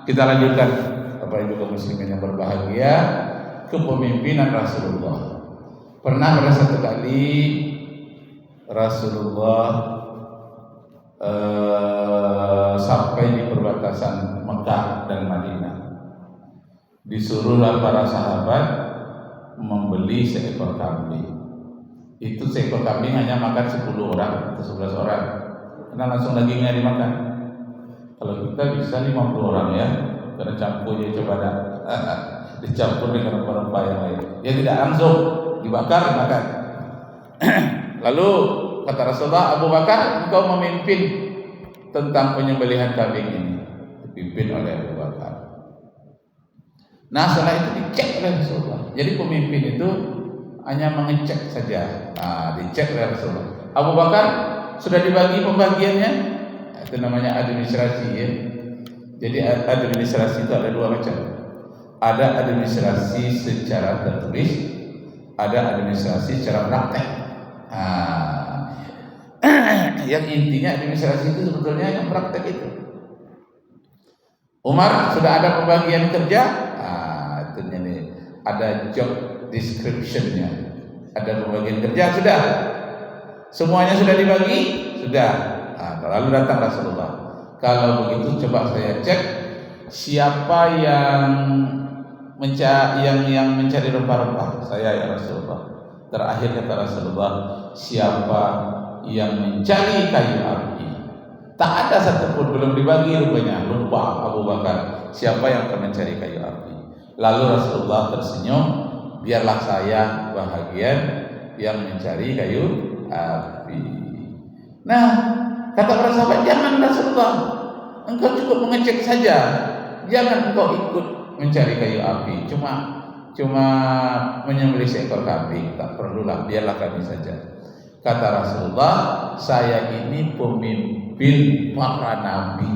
kita lanjutkan Bapak Ibu kaum muslimin yang berbahagia, kepemimpinan Rasulullah. Pernah pada satu kali Rasulullah sampai di perbatasan Mekah dan Madinah. Disuruhlah para sahabat membeli seekor kambing. Itu seekor kambing hanya makan 10 orang atau 11 orang, karena langsung dagingnya dimakan. Kalau kita bisa 50 orang ya, karena campurnya coba ada dicampur dengan rempah-rempah yang lain. Ya tidak langsung dibakar dimakan. Lalu kata Rasulullah, Abu Bakar, engkau memimpin tentang penyembelihan kambing ini. Dipimpin oleh Abu Bakar. Nah setelah itu dicek oleh Rasulullah. Jadi pemimpin itu hanya mengecek saja. Dicek oleh Rasulullah. Abu Bakar sudah dibagi pembagiannya. Itu namanya administrasi ya. Jadi administrasi itu ada 2 macam. Ada administrasi secara tertulis, ada administrasi secara praktek. Yang intinya administrasi itu sebetulnya yang praktek itu. Umar sudah ada pembagian kerja, itu nih ada job description-nya, ada pembagian kerja sudah, semuanya sudah dibagi, sudah. Lalu datang Rasulullah. Kalau begitu coba saya cek siapa yang mencari rempah-rempah. Saya ya Rasulullah. Terakhir kata Rasulullah, siapa yang mencari kayu api. Tak ada satupun, belum dibagi rupanya, lupa Abu Bakar siapa yang akan mencari kayu api. Lalu Rasulullah tersenyum, biarlah saya bahagian yang mencari kayu api. Nah kata para sahabat, jangan Rasulullah, engkau cukup mengecek saja, jangan engkau ikut mencari kayu api, cuma menyembelih seekor kambing, tak perlulah, biarlah kami saja. Kata Rasulullah, saya ini pemimpin para nabi.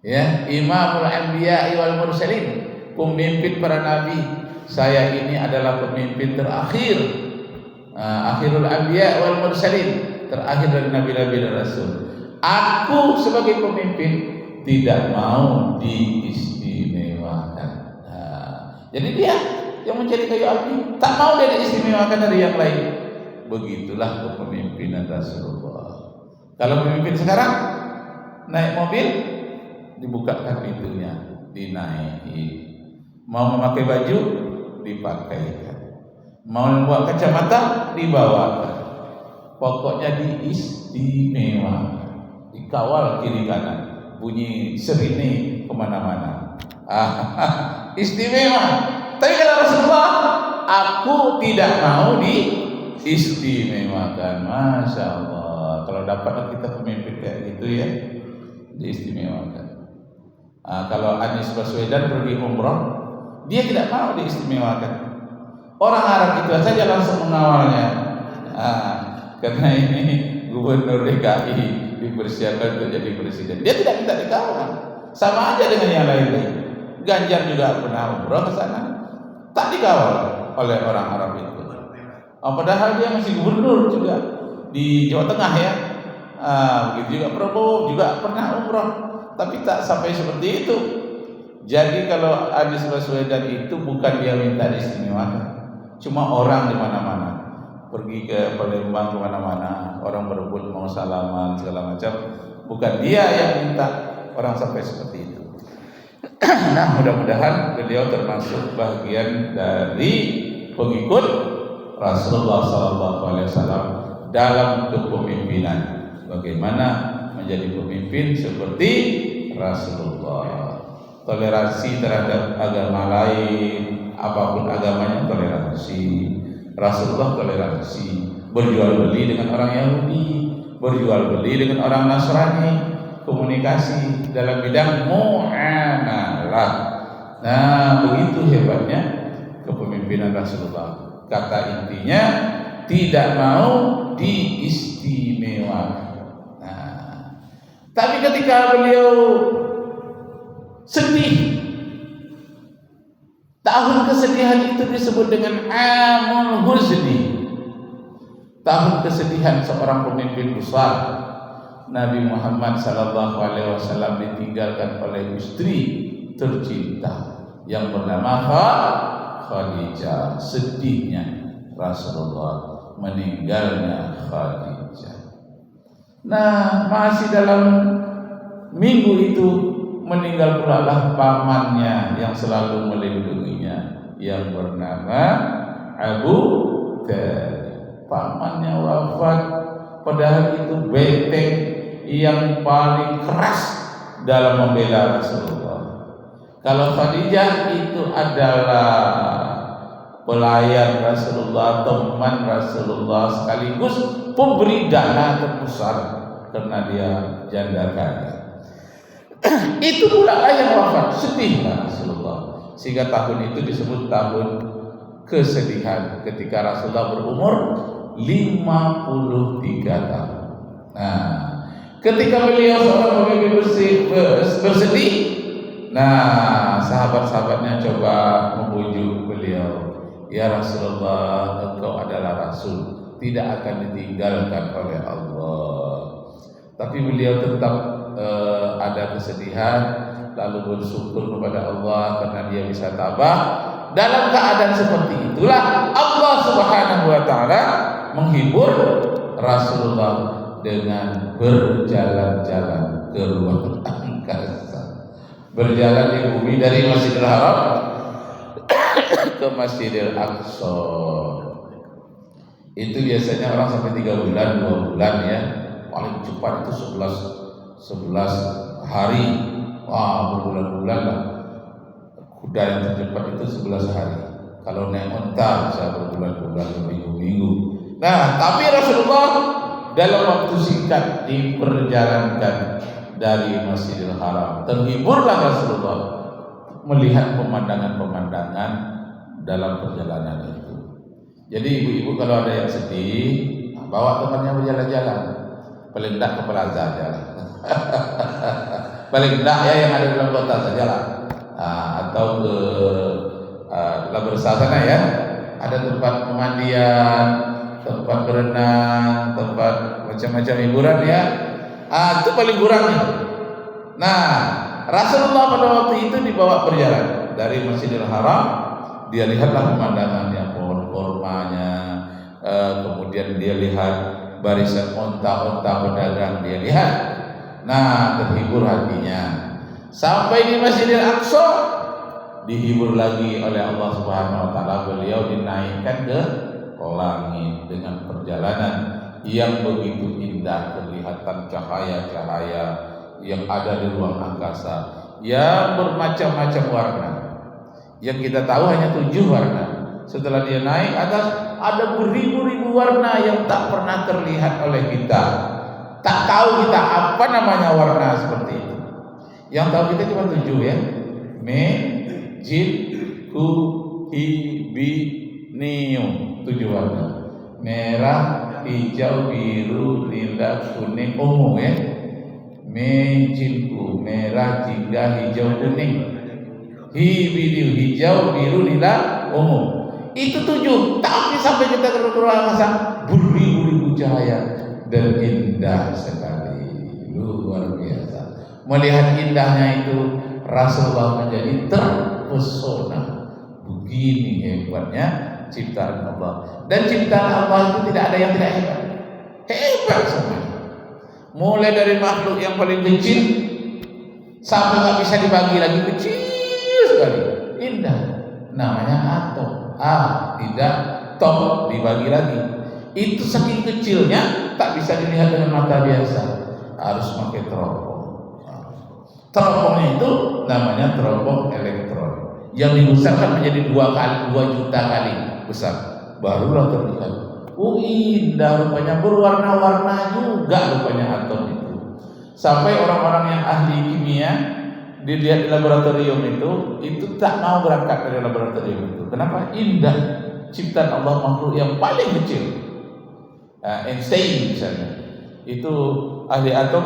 Ya, Imamul Anbiya wal Mursalin, pemimpin para nabi. Saya ini adalah pemimpin terakhir, akhirul Anbiya wal Mursalin, terakhir dari nabi-nabi dan rasul. Aku sebagai pemimpin tidak mau diistimewakan. Jadi dia yang mencari kayu api, tak mau dia diistimewakan dari yang lain. Begitulah kepemimpinan Rasulullah. Kalau pemimpin sekarang naik mobil, dibukakan pintunya, dinaiki. Mau memakai baju, dipakaikan. Mau membawa kacamata, dibawakan. Pokoknya diistimewakan, dikawal kiri kanan, bunyi sirine kemana-mana. Istimewa. Tapi kata Rasulullah, aku tidak mau diistimewakan. Masya Allah. Kalau dapat kita pemimpin kayak gitu ya, diistimewakan. Kalau Anies Baswedan pergi umroh, dia tidak mau diistimewakan. Orang Arab itu saja langsung mengawalnya. Karena ini gubernur DKI dipersiapkan untuk jadi presiden, dia tidak minta dikawal. Sama aja dengan yang lain. Ganjar juga pernah umroh ke sana, tak dikawal oleh orang Arab itu. Padahal dia masih gubernur juga di Jawa Tengah ya. Begitu juga Prabowo juga pernah umroh, tapi tak sampai seperti itu. Jadi kalau Anies Baswedan itu bukan dia minta diistimewakan, cuma orang di mana-mana, pergi ke Palembang ke mana-mana, orang berebut mau salaman segala macam, bukan dia yang minta orang sampai seperti itu. Nah, mudah-mudahan beliau termasuk bagian dari pengikut Rasulullah SAW dalam kepemimpinan. Bagaimana menjadi pemimpin seperti Rasulullah. Toleransi terhadap agama lain, apapun agamanya toleransi. Rasulullah toleransi. Berjual beli dengan orang Yahudi, berjual beli dengan orang Nasrani, komunikasi dalam bidang muamalah. Nah, begitu hebatnya kepemimpinan Rasulullah. Kata intinya, tidak mau diistimewakan. Nah, tapi ketika beliau sedih, tahun kesedihan itu disebut dengan Amul Huzni, tahun kesedihan seorang pemimpin besar. Nabi Muhammad sallallahu alaihi wasallam ditinggalkan oleh istri tercinta yang bernama Khadijah. Sedihnya Rasulullah meninggalnya Khadijah. Nah, masih dalam minggu itu meninggal pula lah pamannya yang selalu melindunginya yang bernama Abu Thalib. Pamannya wafat, padahal itu benteng yang paling keras dalam membela Rasulullah. Kalau Khadijah itu adalah pelayan Rasulullah, teman Rasulullah, sekaligus pemberi dana terbesar karena dia janda kaya. Itu pula lah yang wafat, sedihlah Rasulullah. Sehingga tahun itu disebut tahun kesedihan ketika Rasulullah berumur 53 tahun. Nah, ketika beliau seorang pemimpin bersedih, nah sahabat-sahabatnya coba membujuk beliau, ya Rasulullah, engkau adalah Rasul, tidak akan ditinggalkan oleh Allah. Tapi beliau tetap ada kesedihan, lalu bersyukur kepada Allah karena dia bisa tabah. Dalam keadaan seperti itulah Allah Subhanahu wa taala menghibur Rasulullah dengan berjalan-jalan ke ruang angkasa. Berjalan di bumi dari Masjidil Haram ke Masjidil Aqsa. Itu biasanya orang sampai 3 bulan, 2 bulan ya. Paling cepat itu 11 hari. Wah, berbulan-bulan lah. Kuda yang tercepat itu 11 hari. Kalau naik unta bisa berbulan-bulan, berminggu-minggu. Nah, tapi Rasulullah dalam waktu singkat diperjalankan dari Masjidil Haram. Terhiburlah Rasulullah melihat pemandangan-pemandangan dalam perjalanan itu. Jadi ibu-ibu kalau ada yang sedih, bawa temannya berjalan-jalan. Paling tidak ke Plaza aja lah. Paling tidak ya yang ada dalam kota saja lah. Atau ke Labersa sana ya. Ada tempat pemandian, tempat berenang, tempat macam-macam hiburan ya. Itu paling kurang nih. Nah, Rasulullah pada waktu itu dibawa berjalan dari Masjidil Haram. Dia lihatlah pemandangannya, pohon kurmanya, kemudian dia lihat barisan onta-onta pedagang, dia lihat. Nah, terhibur hatinya. Sampai di Masjidil Aqsa, dihibur lagi oleh Allah Subhanahu wa taala. Beliau dinaikkan ke langit dengan perjalanan yang begitu indah, kelihatan cahaya-cahaya yang ada di ruang angkasa yang bermacam-macam warna. Yang kita tahu hanya 7 warna. Setelah dia naik atas, ada beribu-ribu warna yang tak pernah terlihat oleh kita. Tak tahu kita apa namanya warna seperti itu. Yang tahu kita cuma 7 ya. Me, jin, ku, hi, bi, nium. 7 warna. Merah, hijau, biru, lila, kuning, ungu ya. Mejinku, merah, jingga, hijau, kuning. Biru, hijau, biru, lila, ungu. Itu 7. Tapi sampai kita ke ruang angkasa, beribu-ribu cahaya dan indah sekali, luar biasa. Melihat indahnya itu, Rasulullah menjadi terpesona. Begini hebatnya ciptaan Allah. Dan ciptaan Allah itu tidak ada yang tidak hebat. Hebat semuanya. Mulai dari makhluk yang paling kecil sampai nggak bisa dibagi lagi, kecil sekali, indah. Namanya atom. Tidak tom dibagi lagi. Itu saking kecilnya tak bisa dilihat dengan mata biasa. Harus pakai teropong. Teropongnya itu namanya teropong elektron yang dibesarkan menjadi 2 juta kali besar, barulah terlihat. Indah rupanya, berwarna-warna juga rupanya atom itu. Sampai orang-orang yang ahli kimia dilihat di laboratorium itu tak mau berangkat dari laboratorium itu. Kenapa? Indah ciptaan Allah, makhluk yang paling kecil. Einstein misalnya, itu ahli atom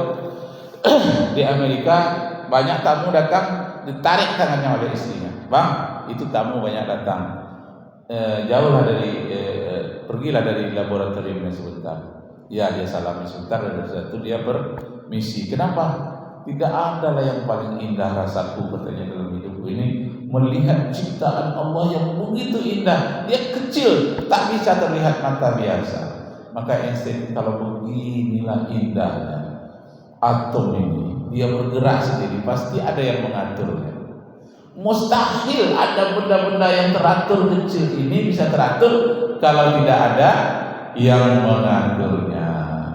di Amerika, banyak tamu datang, ditarik tangannya oleh istrinya. Bang, itu tamu banyak datang. Jauhlah dari pergilah dari laboratoriumnya sebentar. Ya dia salami sebentar dan dari situ dia bermisi. Kenapa? Tidak ada lah yang paling indah rasaku katanya dalam hidupku ini melihat ciptaan Allah yang begitu indah. Dia kecil, tak bisa terlihat mata biasa. Maka Einstein kalau beginilah indahnya atom ini, dia bergerak sendiri, pasti ada yang mengaturnya. Mustahil ada benda-benda yang teratur kecil ini bisa teratur kalau tidak ada yang mengaturnya.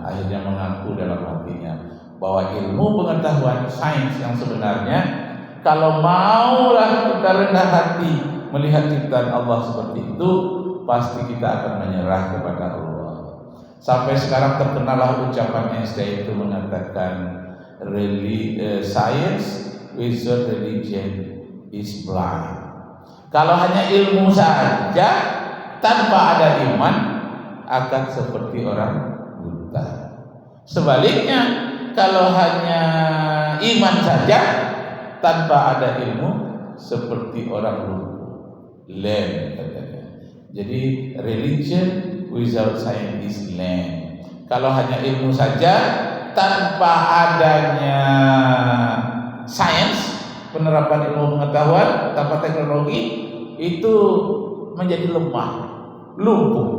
Akhirnya mengaku dalam hatinya bahwa ilmu pengetahuan sains yang sebenarnya, kalau maulah kita rendah hati melihat ciptaan Allah seperti itu, pasti kita akan menyerah kepada Allah. Sampai sekarang terkenalah ucapan Einstein itu mengatakan science without religion is blind. Kalau hanya ilmu saja tanpa ada iman akan seperti orang buta. Sebaliknya, kalau hanya iman saja tanpa ada ilmu seperti orang lumpuh. Lame katanya. Jadi religion without science is lame. Kalau hanya ilmu saja tanpa adanya sains, penerapan ilmu pengetahuan tanpa teknologi, itu menjadi lemah, lumpuh,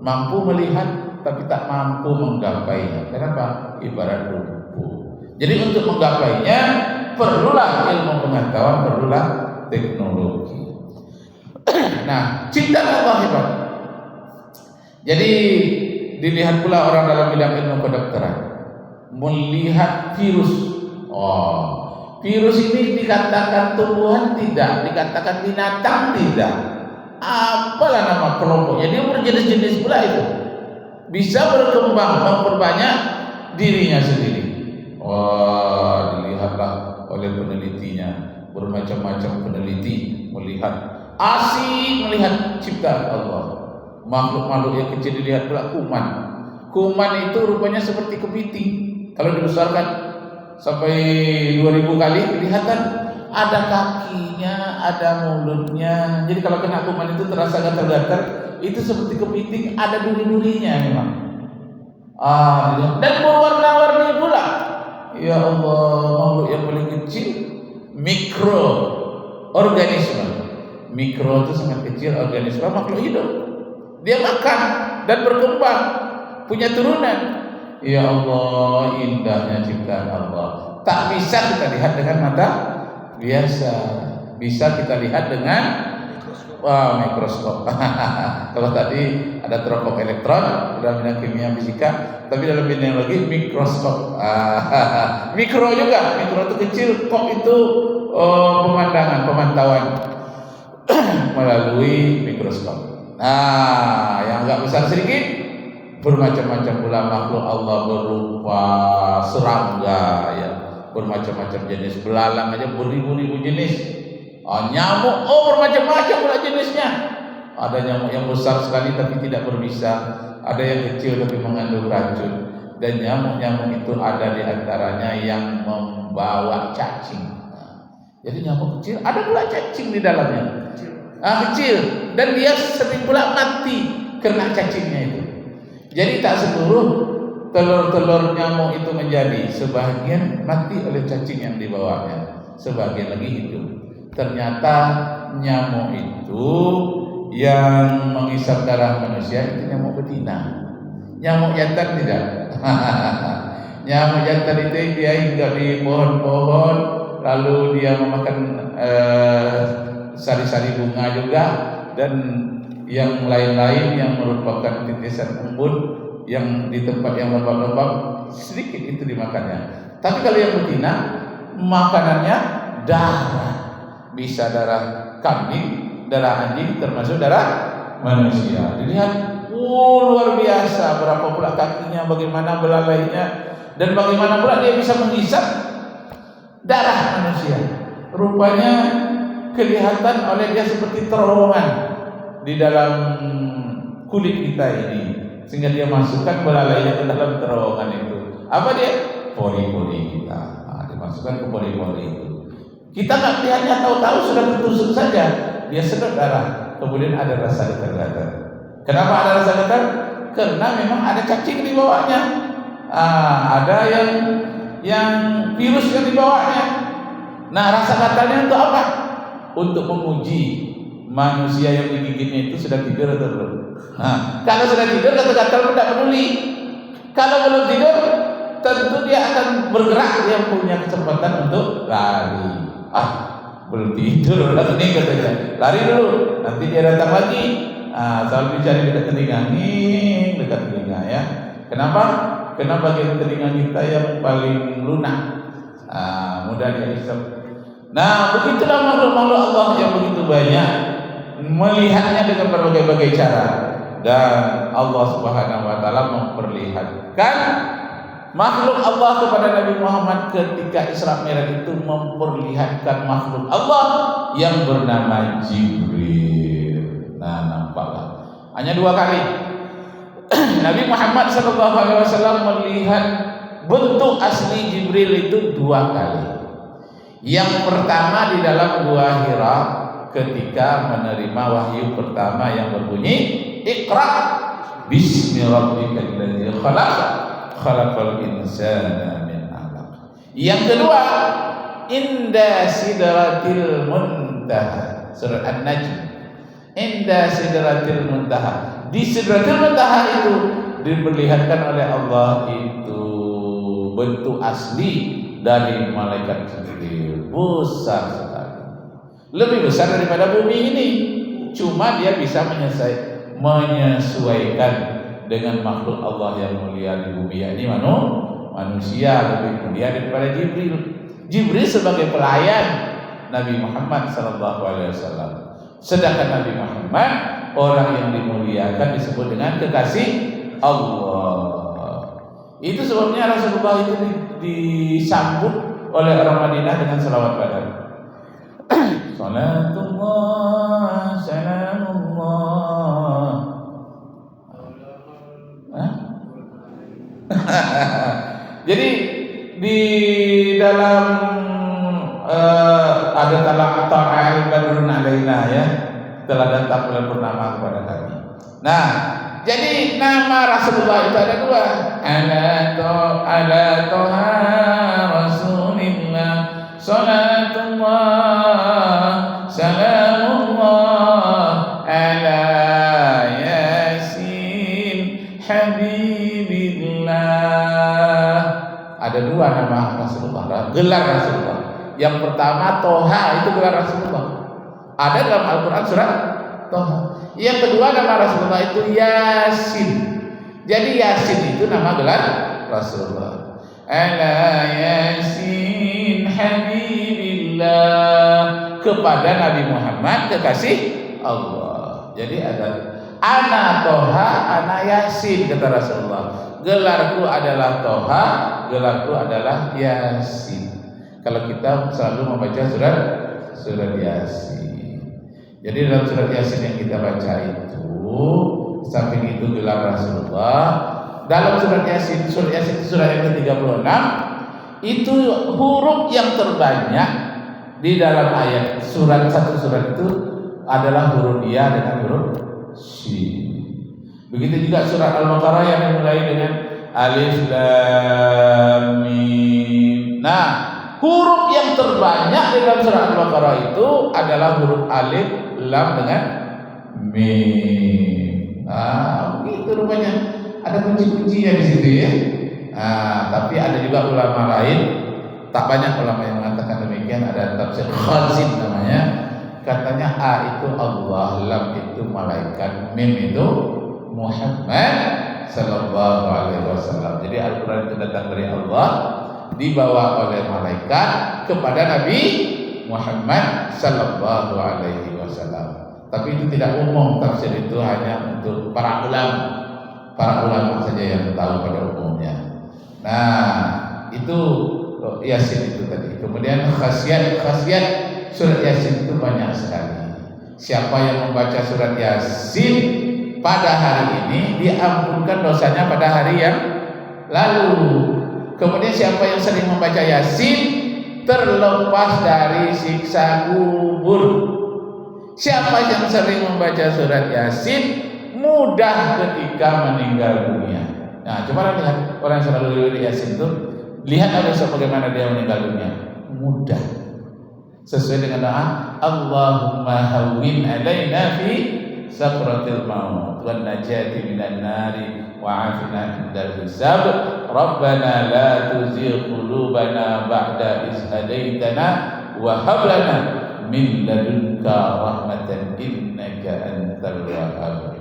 mampu melihat tapi tak mampu menggapainya. Kenapa? Ibarat lumpuh. Jadi untuk menggapainya perlulah ilmu pengetahuan, perlulah teknologi. Nah, cinta Allah hebat. Jadi dilihat pula orang dalam bidang ilmu kedokteran melihat virus. Virus ini dikatakan tumbuhan tidak, dikatakan binatang tidak. Apalah nama kelompoknya, dia berjenis-jenis pula itu. Bisa berkembang, memperbanyak dirinya sendiri. Dilihatlah oleh penelitinya, bermacam-macam peneliti melihat, asik melihat ciptaan Allah. Makhluk-makhluk yang kecil dilihat pula kuman. Kuman itu rupanya seperti kepiting. Kalau dibesarkan sampai 2000 kali kelihatan ada kakinya, ada mulutnya. Jadi kalau kena kuman itu terasa gatal-gatal, itu seperti kepiting, ada duri-durinya memang. Dan berwarna-warni pula. Ya Allah, makhluk yang paling kecil mikroorganisme. Mikro itu sangat kecil, organisme makhluk hidup. Dia makan dan berkembang, punya turunan. Ya Allah, indahnya ciptaan Allah. Tak bisa kita lihat dengan mata biasa, bisa kita lihat dengan mikroskop. Kalau tadi ada teropong elektron dalam bidang kimia fisika, tapi dalam bidang biologi mikroskop. Mikro juga, mikro itu kecil, kok itu pemandangan, pemantauan melalui mikroskop. Nah, yang agak besar sedikit, bermacam-macam pula makhluk Allah berupa serangga, ya, bermacam-macam jenis, belalang aja beribu-ribu jenis. Nyamuk, bermacam-macam pula jenisnya. Ada nyamuk yang besar sekali tapi tidak berbisa, ada yang kecil tapi mengandung racun, dan nyamuk-nyamuk itu ada di antaranya yang membawa cacing. Jadi nyamuk kecil, ada pula cacing di dalamnya. Kecil, dan dia sering pula mati kena cacingnya itu. Jadi tak seluruh telur-telur nyamuk itu menjadi, sebagian mati oleh cacing yang dibawanya, sebagian lagi hidup. Ternyata nyamuk itu yang menghisap darah manusia itu nyamuk betina. Nyamuk jantan tidak. Nyamuk jantan itu dia hinggap di pohon-pohon, lalu dia memakan sari-sari bunga juga, dan yang lain-lain yang merupakan titisan embun yang di tempat yang lembab-lembab, sedikit itu dimakannya. Tapi kalau yang betina, makanannya darah, bisa darah kambing, darah anjing, termasuk darah manusia. Dilihat, luar biasa, berapa pula kakinya, bagaimana belalainya, dan bagaimana pula dia bisa menghisap darah manusia. Rupanya kelihatan oleh dia seperti terowongan di dalam kulit kita ini, sehingga dia masukkan belalainya ke dalam terowongan itu. Apa dia? Pori-pori kita. Dimasukkan ke pori-pori itu. Kita nggak lihatnya, tahu-tahu sudah tertusuk saja, dia sedot darah, kemudian ada rasa gatal-gatal. Kenapa ada rasa gatal? Karena memang ada cacing di bawahnya, ada yang virus yang dibawanya. Nah, rasa gatalnya untuk apa? Untuk menguji manusia yang digigitnya itu sudah tidur atau belum. Nah, kalau sudah tidur, gatal pun tidak peduli. Kalau belum tidur, tentu dia akan bergerak, dia punya kesempatan untuk lari. Belum tidur, udah kening katanya, lari dulu, nanti dia datang lagi. Selalu dicari dekat telinga, dekat telinga ya. Kenapa? Karena bagian telinga kita yang paling lunak, mudah dihisap. Nah, begitulah makhluk-makhluk Allah yang begitu banyak, melihatnya dengan berbagai-bagai cara. Dan Allah Subhanahu wa taala memperlihatkan makhluk Allah kepada Nabi Muhammad ketika Isra Mi'raj itu, memperlihatkan makhluk Allah yang bernama Jibril. Nah, nampaklah hanya 2 kali Nabi Muhammad SAW melihat bentuk asli Jibril itu 2 kali. Yang pertama di dalam Gua Hira ketika menerima wahyu pertama yang berbunyi Iqra bismi rabbikal ladzi khalaq khalaqal insana min 'alaq. Yang kedua inda sidratil muntaha, surat An-Najm. Inda sidratil muntaha, di sidratil muntaha itu diperlihatkan oleh Allah itu bentuk asli dari malaikat Jibril, besar sekali, lebih besar daripada bumi ini. Cuma dia bisa menyesuaikan dengan makhluk Allah yang mulia di bumi, yakni manusia lebih mulia daripada Jibril. Jibril sebagai pelayan Nabi Muhammad SAW. Sedangkan Nabi Muhammad orang yang dimuliakan disebut dengan kekasih Allah. Itu sebabnya Rasulullah itu disambut oleh orang Madinah dengan salawat badan. Salatullah salamullah. Jadi di dalam ada tala'al badrun alaina ya, telah datang bulan purnama kepada kami. Nah, jadi nama Rasulullah itu ada 2. Ala toha Rasulillah salatullah salamullah ala Yasin Habibillah. Ada 2 nama Rasulullah, gelar Rasulullah. Yang pertama Toha, itu gelar Rasulullah, ada dalam Al-Quran surat Toha. Yang kedua nama Rasulullah itu Yasin. Jadi Yasin itu nama gelar Rasulullah. Ala Yasin Habibillah, kepada Nabi Muhammad kekasih Allah. Jadi ada ana Toha, ana Yasin, kata Rasulullah. Gelarku adalah Toha, gelarku adalah Yasin. Kalau kita selalu membaca surat Yasin. Jadi dalam surat Yasin yang kita baca itu, samping itu gelar Rasulullah, dalam surat Yasin surat yang ke-36 itu huruf yang terbanyak di dalam ayat satu surat itu adalah huruf Ya dengan huruf Shin. Begitu juga surat Al-Baqarah yang dimulai dengan Alif Lam Mim. Nah, huruf yang terbanyak di dalam surah Al-Baqarah itu adalah huruf Alif, Lam dengan Mim. Begitu rupanya. Ada kunci-kuncinya di situ ya. Tapi ada juga ulama lain, tak banyak ulama yang mengatakan demikian. Ada tafsir Khazin namanya. Katanya A itu Allah, Lam itu malaikat, Mim itu Muhammad sallallahu alaihi wasallam. Jadi Al-Quran itu datang dari Allah, dibawa oleh malaikat kepada Nabi Muhammad sallallahu alaihi wasallam. Tapi itu tidak umum, tafsir itu hanya untuk para ulama saja yang tahu pada umumnya. Nah, itu Yasin itu tadi. Kemudian khasiat surat Yasin itu banyak sekali. Siapa yang membaca surat Yasin pada hari ini diampunkan dosanya pada hari yang lalu. Kemudian siapa yang sering membaca Yasin terlepas dari siksa kubur. Siapa yang sering membaca surat Yasin mudah ketika meninggal dunia. Nah, coba lihat orang yang selalu riwayat Yasin itu, lihat besok bagaimana dia meninggal dunia. Mudah. Sesuai dengan doa, Allahumma hawwin alaina fi sakratil maut wan najati minan nari wa afina indal hisab. Rabbana la tuzigh qulubana ba'da idh hadaitana wa hab lana min ladunka rahmatan innaka antal wahhab.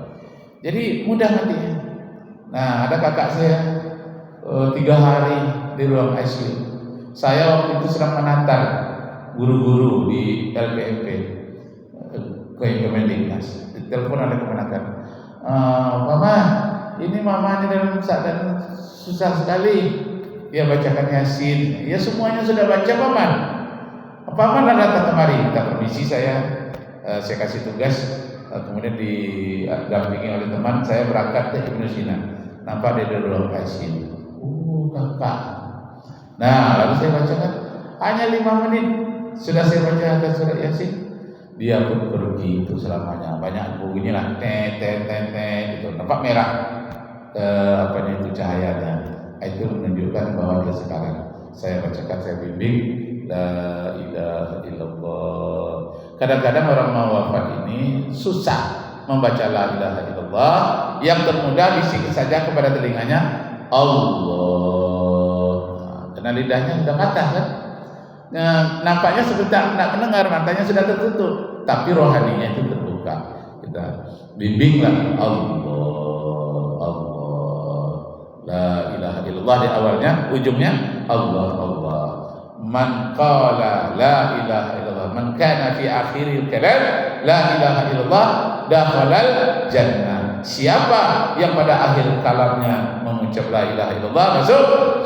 Jadi mudah matinya. Nah, ada kakak saya 3 hari di ruang ICU. Saya waktu itu sedang menantar guru-guru di LPMP ke Kemendiknas. Ditelepon oleh kemenaker, Mama, ini mama ini dalam keadaan susah sekali. Dia bacakan Yasin. Ya semuanya sudah baca, Paman. Paman datang kemari, minta permisi saya kasih tugas. Kemudian didampingi oleh teman, saya berangkat ke Ibnu Sina. Nampak dia di ruang ICU. Kakak. Nah, lalu saya bacakan hanya 5 menit sudah saya baca surat Yasin. Dia pun pergi itu selamanya. Banyak bunyinya lah, gitu. Nampak merah itu cahayanya. Itu menunjukkan bahwa dia sekarang. Saya bacakan, saya bimbing, la ilaha illallah. Kadang-kadang orang mau wafat ini susah membaca la ilaha illallah. Yang termudah bisik saja kepada telinganya Allah. Karena lidahnya sudah patah kan. Nah, nampaknya sebentar nak mendengar, matanya sudah tertutup, tapi rohaninya itu terbuka. Kita bimbinglah Allah, la ilaha illallah di awalnya, ujungnya Allah. Man qala la ilaha illallah, man kana fi akhiril kalam la ilaha illallah dakhalal jannah. Siapa yang pada akhir kalamnya mengucap la ilaha illallah masuk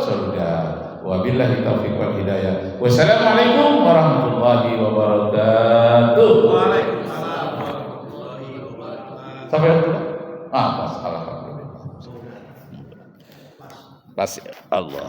surga. Wabillahi taufiq wal hidayah. Wassalamualaikum warahmatullahi wabarakatuh. Waalaikumsalam warahmatullahi wabarakatuh. Sampai waktu pas alhamdulillah. Pas Allah.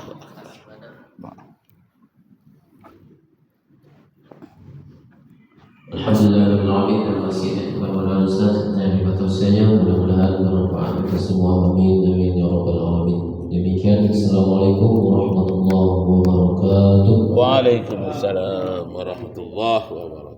Alhamdulillah rabbil alamin. Terima kasih kepada Ustaz dan tausiahnya, mudah-mudahan bermanfaat untuk semua. Amin amin ya rabbal alamin. Demikian, assalamualaikum warahmatullahi wabarakatuh. Waalaikumsalam warahmatullahi wabarakatuh.